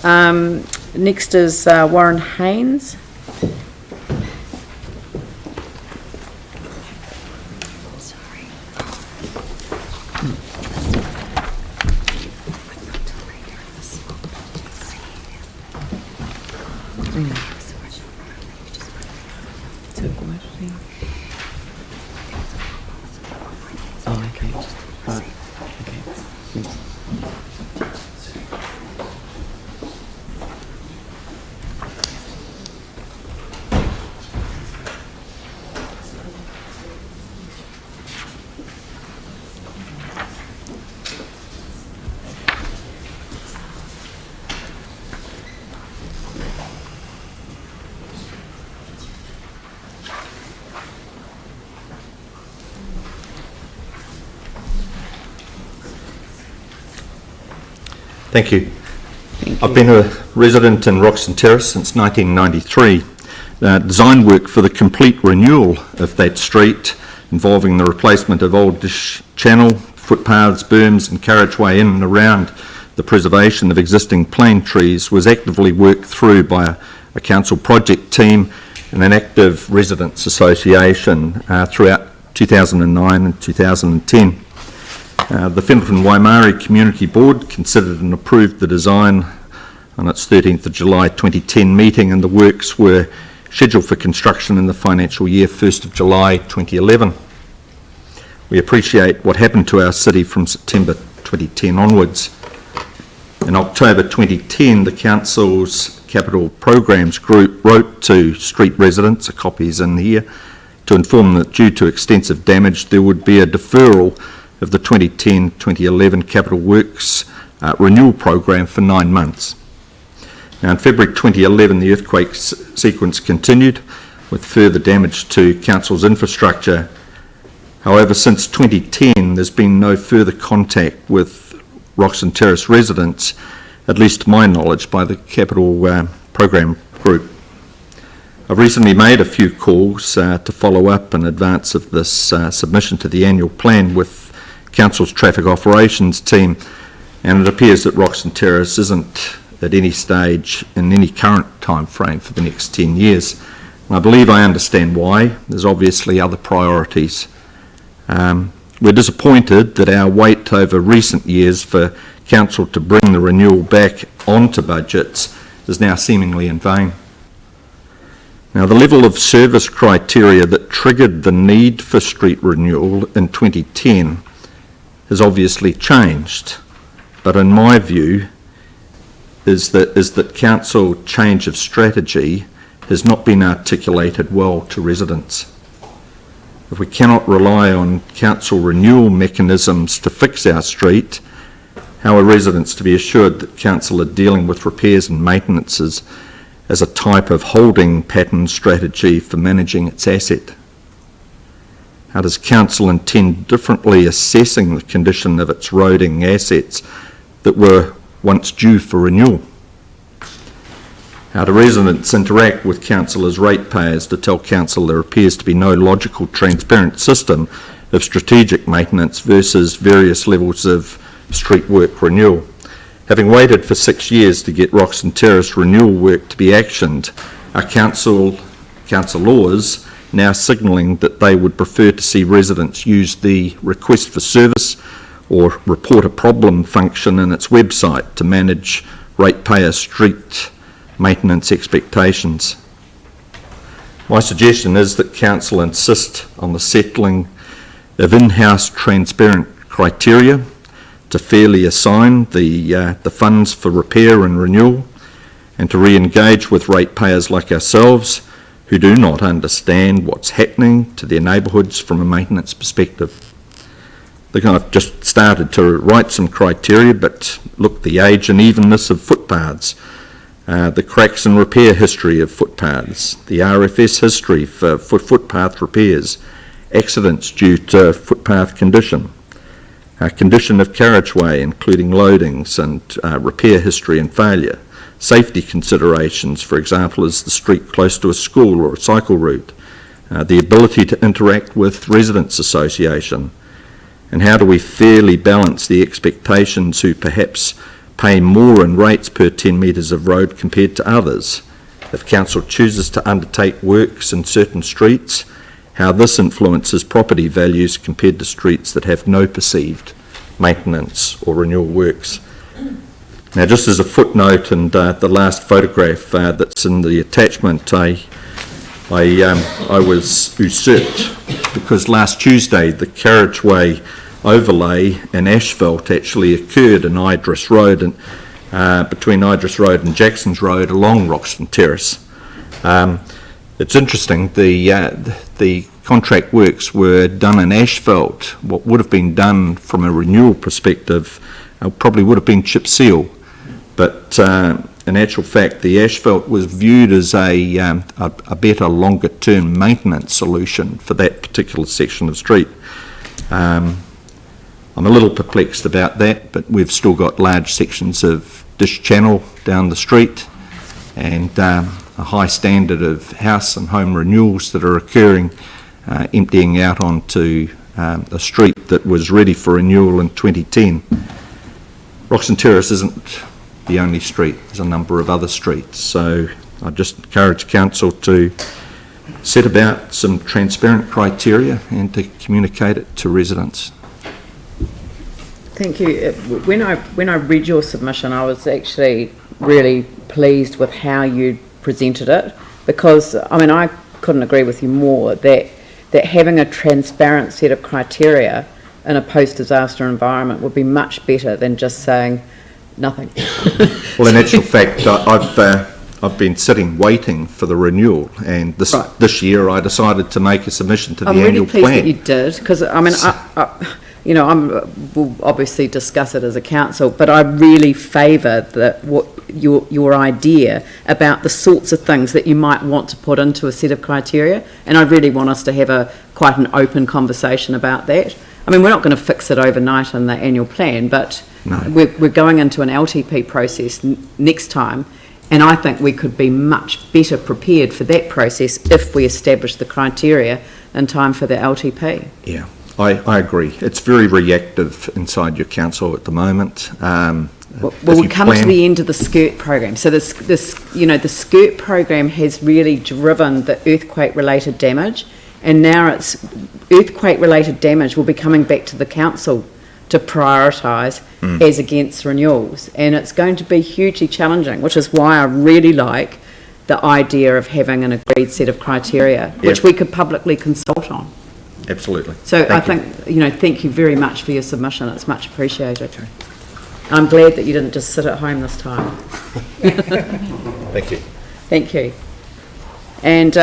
Right. Next is Warren Haynes. Thank you. I've been a resident in Roxton Terrace since 1993. Design work for the complete renewal of that street, involving the replacement of old dish channel, footpaths, berms and carriageway in and around the preservation of existing plane trees, was actively worked through by a council project team and an active residents association throughout 2009 and 2010. The Fenelton Waimari Community Board considered and approved the design on its 13th of July 2010 meeting, and the works were scheduled for construction in the financial year 1st of July 2011. We appreciate what happened to our city from September 2010 onwards. In October 2010, the Council's Capital Programs Group wrote to street residents, a copy is in here, to inform that due to extensive damage there would be a deferral of the 2010-2011 Capital Works renewal program for 9 months. Now, in February 2011, the earthquake sequence continued with further damage to Council's infrastructure. However, since 2010, there's been no further contact with Roxton Terrace residents, at least to my knowledge, by the Capital Program Group. I've recently made a few calls to follow up in advance of this submission to the annual plan with Council's traffic operations team, and it appears that Roxton Terrace isn't at any stage in any current time frame for the next 10 years. And I believe I understand why. There's obviously other priorities. We're disappointed that our wait over recent years for Council to bring the renewal back onto budgets is now seemingly in vain. Now, the level of service criteria that triggered the need for street renewal in 2010 has obviously changed, but in my view is that Council change of strategy has not been articulated well to residents. If we cannot rely on Council renewal mechanisms to fix our street, how are residents to be assured that Council are dealing with repairs and maintenances as a type of holding pattern strategy for managing its asset? How does Council intend differently assessing the condition of its roading assets that were once due for renewal? How do residents interact with Council as ratepayers to tell Council there appears to be no logical, transparent system of strategic maintenance versus various levels of street work renewal? Having waited for 6 years to get Roxton Terrace renewal work to be actioned, are councillors now signalling that they would prefer to see residents use the request for service or report a problem function in its website to manage ratepayer street maintenance expectations? My suggestion is that Council insist on the settling of in-house transparent criteria to fairly assign the funds for repair and renewal, and to re-engage with ratepayers like ourselves who do not understand what's happening to their neighbourhoods from a maintenance perspective. I've just started to write some criteria, but look, the age and evenness of footpaths, the cracks and repair history of footpaths, the RFS history for footpath repairs, accidents due to footpath condition, condition of carriageway including loadings and repair history and failure, safety considerations, for example, is the street close to a school or a cycle route, the ability to interact with residents association, and how do we fairly balance the expectations who perhaps pay more in rates per 10 metres of road compared to others. If council chooses to undertake works in certain streets, how this influences property values compared to streets that have no perceived maintenance or renewal works. Now, just as a footnote, and the last photograph that's in the attachment, I was usurped because last Tuesday the carriageway overlay and asphalt actually occurred in Idris Road, and between Idris Road and Jackson's Road along Roxton Terrace. It's interesting, the contract works were done in asphalt. What would have been done from a renewal perspective probably would have been chip seal, but in actual fact the asphalt was viewed as a better longer term maintenance solution for that particular section of street. I'm a little perplexed about that, but we've still got large sections of dish channel down the street and a high standard of house and home renewals that are occurring, emptying out onto a street that was ready for renewal in 2010. Roxton Terrace isn't the only street, there's a number of other streets, so I just encourage council to set about some transparent criteria and to communicate it to residents. Thank you. When I read your submission, I was actually really pleased with how you presented it, because I mean I couldn't agree with you more that having a transparent set of criteria in a post-disaster environment would be much better than just saying nothing. Well, in actual fact, I've been sitting waiting for the renewal, and this year I decided to make a submission to the annual plan. I'm really pleased that you did, because I mean, we'll obviously discuss it as a council, but I really favour your idea about the sorts of things that you might want to put into a set of criteria, and I really want us to have quite an open conversation about that. I mean, we're not going to fix it overnight in the annual plan, but no. We're going into an LTP process next time, and I think we could be much better prepared for that process if we establish the criteria in time for the LTP. Yeah. I agree. It's very reactive inside your council at the moment. We'll come to the end of the SCIRT program. So the SCIRT program has really driven the earthquake-related damage, and now it's earthquake-related damage will be coming back to the council to prioritise as against renewals, and it's going to be hugely challenging, which is why I really like the idea of having an agreed set of criteria, which we could publicly consult on. Absolutely. So thank you very much for your submission. It's much appreciated. Okay. I'm glad that you didn't just sit at home this time. Thank you. Thank you. And